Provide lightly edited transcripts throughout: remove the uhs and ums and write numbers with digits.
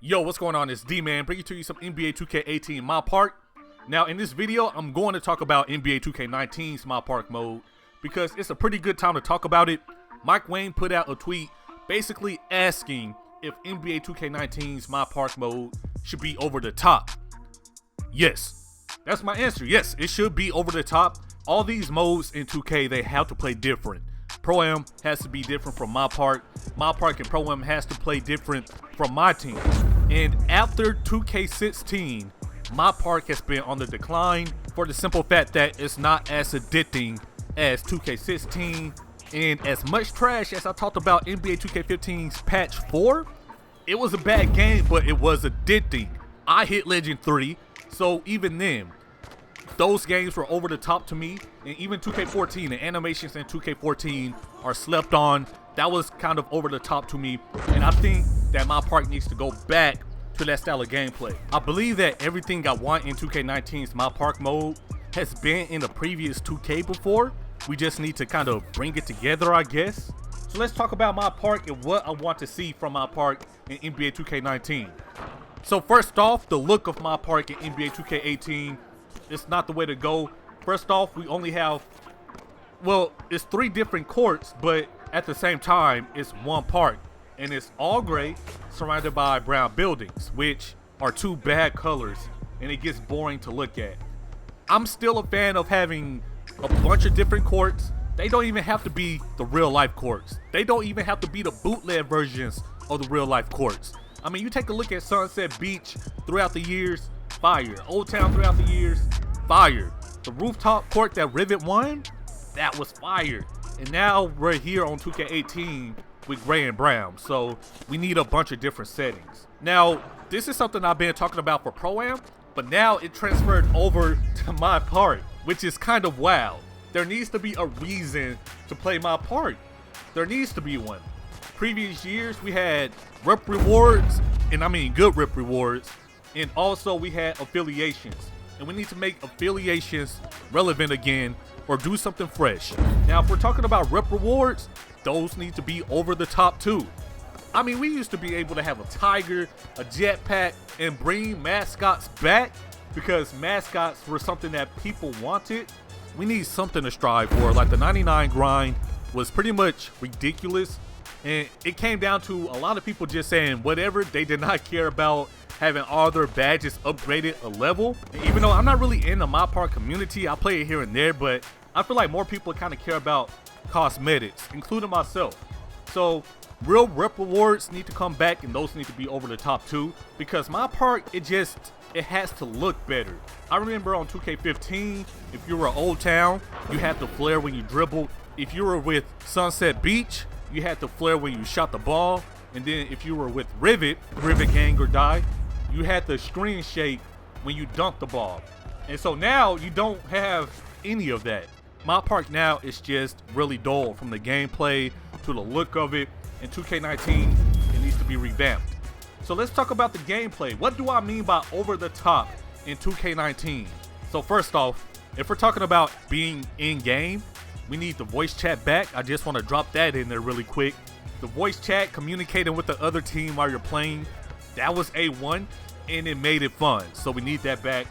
Yo, what's going on? It's D-Man bringing to you some NBA 2K18 MyPark. Now, in this video, I'm going to talk about NBA 2K19's MyPark mode because it's a pretty good time to talk about it. Mike Wayne put out a tweet basically asking if NBA 2K19's MyPark mode should be over the top. Yes, that's my answer. Yes, it should be over the top. All these modes in 2K, they have to play different. Pro-Am has to be different from MyPark. MyPark and Pro-Am has to play different from my team. And after 2K16, MyPark has been on the decline for the simple fact that it's not as addicting as 2K16. And as much trash as I talked about NBA 2K15's patch 4, it was a bad game, but it was addicting. I hit Legend 3, so even then, those games were over the top to me. And even 2K14, the animations in 2K14 are slept on. That was kind of over the top to me. And I think that MyPark needs to go back to that style of gameplay. I believe that everything I want in 2K19's MyPark mode has been in the previous 2K before. We just need to kind of bring it together, I guess. So let's talk about MyPark and what I want to see from MyPark in NBA 2K19. So first off, the look of MyPark in NBA 2K18, it's not the way to go. First off, we only have, well, it's 3 different courts, but at the same time, it's one park. And it's all gray, surrounded by brown buildings, which are 2 bad colors, and it gets boring to look at. I'm still a fan of having a bunch of different courts. They don't even have to be the real life courts. They don't even have to be the bootleg versions of the real life courts. I mean, you take a look at Sunset Beach throughout the years, fire. Old Town throughout the years, fire. The rooftop court that Rivet won, that was fire. And now we're here on 2K18 with gray and brown, so we need a bunch of different settings. Now, this is something I've been talking about for Pro-Am, but now it transferred over to MyPark, which is kind of wild. There needs to be a reason to play MyPark. There needs to be one. Previous years, we had rep rewards, and I mean good rep rewards, and also we had affiliations. And we need to make affiliations relevant again or do something fresh. Now, if we're talking about rep rewards, those need to be over the top too. I mean, we used to be able to have a tiger, a jetpack, and bring mascots back because mascots were something that people wanted. We need something to strive for. Like the 99 grind was pretty much ridiculous. And it came down to a lot of people just saying whatever. They did not care about having all their badges upgraded a level. And even though I'm not really in the MyPark community, I play it here and there, but I feel like more people kind of care about cosmetics, including myself. So real rep rewards need to come back, and those need to be over the top too, because MyPark, it has to look better. I remember on 2K15, if you were Old Town, you had the flare when you dribbled. If you were with Sunset Beach, you had the flare when you shot the ball. And then if you were with Rivet Gang or Die, you had the screen shake when you dunked the ball. And so now you don't have any of that. MyPark now is just really dull, from the gameplay to the look of it. In 2K19, it needs to be revamped. So let's talk about the gameplay. What do I mean by over the top in 2K19? So first off, if we're talking about being in game, we need the voice chat back. I just want to drop that in there really quick. The voice chat, communicating with the other team while you're playing, that was A1, and it made it fun. So we need that back.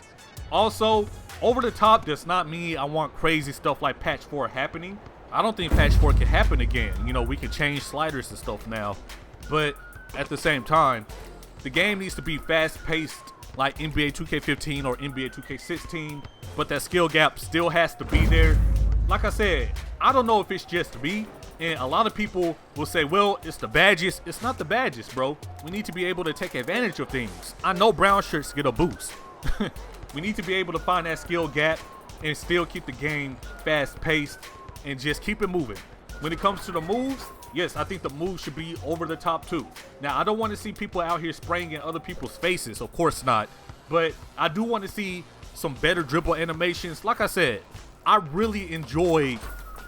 Also, over the top does not mean I want crazy stuff like patch 4 happening. I don't think patch 4 can happen again. You know, we can change sliders and stuff now. But at the same time, the game needs to be fast-paced like NBA 2K15 or NBA 2K16, but that skill gap still has to be there. Like I said, I don't know if it's just me, and a lot of people will say, well, it's the badges. It's not the badges, bro. We need to be able to take advantage of things. I know brown shirts get a boost. We need to be able to find that skill gap and still keep the game fast-paced and just keep it moving. When it comes to the moves, yes, I think the moves should be over the top too. Now, I don't want to see people out here spraying in other people's faces. Of course not. But I do want to see some better dribble animations. Like I said, I really enjoy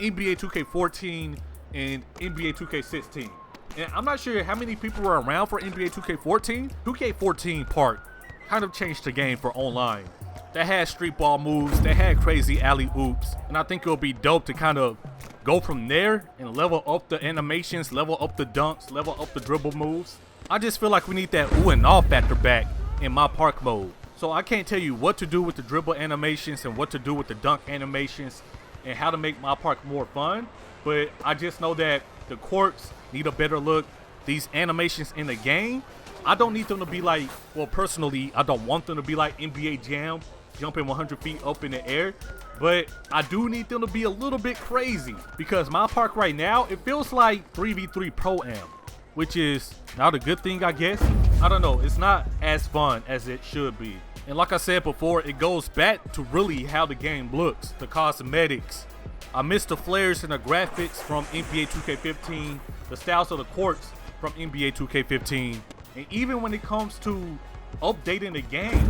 NBA 2K14 and NBA 2K16. And I'm not sure how many people were around for NBA 2K14. 2K14 part kind of changed the game for online. That had street ball moves, that had crazy alley oops, and I think it'll be dope to kind of go from there and level up the animations, level up the dunks, level up the dribble moves. I just feel like we need that ooh and all factor back in my park mode. So I can't tell you what to do with the dribble animations and what to do with the dunk animations and how to make my park more fun, but I just know that the courts need a better look. These animations in the game, I don't need them to be like, well, personally, I don't want them to be like NBA Jam, jumping 100 feet up in the air, but I do need them to be a little bit crazy, because my park right now, it feels like 3v3 Pro-Am, which is not a good thing, I guess. I don't know, it's not as fun as it should be. And like I said before, it goes back to really how the game looks, the cosmetics. I miss the flares and the graphics from NBA 2K15, the styles of the courts from NBA 2K15. And even when it comes to updating the game,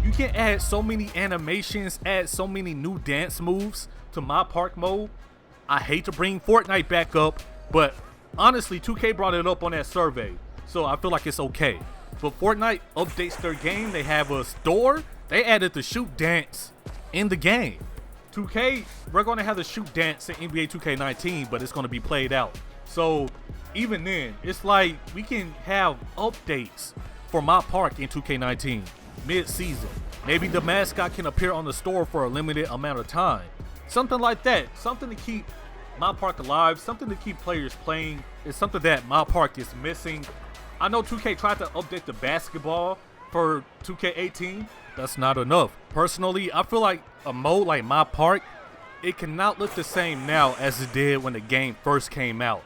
you can add so many animations, add so many new dance moves to my park mode. I hate to bring Fortnite back up, but honestly, 2K brought it up on that survey, so I feel like it's okay. But Fortnite updates their game. They have a store. They added the shoot dance in the game. 2K, we're going to have the shoot dance in NBA 2K19, but it's going to be played out. So even then, it's like we can have updates for my park in 2K19 mid-season. Maybe the mascot can appear on the store for a limited amount of time. Something like that. Something to keep my park alive. Something to keep players playing. It's something that my park is missing. I know 2K tried to update the basketball for 2K18. That's not enough. Personally, I feel like a mode like my park, it cannot look the same now as it did when the game first came out.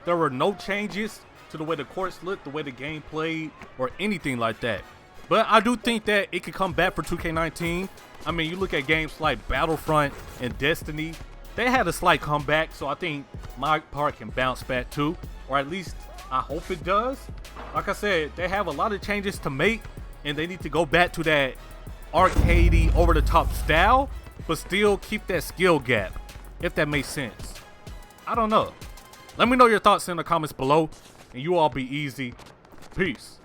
There were no changes to the way the courts looked, the way the game played, or anything like that. But I do think that it could come back for 2K19. I mean, you look at games like Battlefront and Destiny, they had a slight comeback, so I think my park can bounce back too, or at least I hope it does. Like I said, they have a lot of changes to make, and they need to go back to that arcadey, over-the-top style, but still keep that skill gap, if that makes sense. I don't know. Let me know your thoughts in the comments below, and you all be easy. Peace.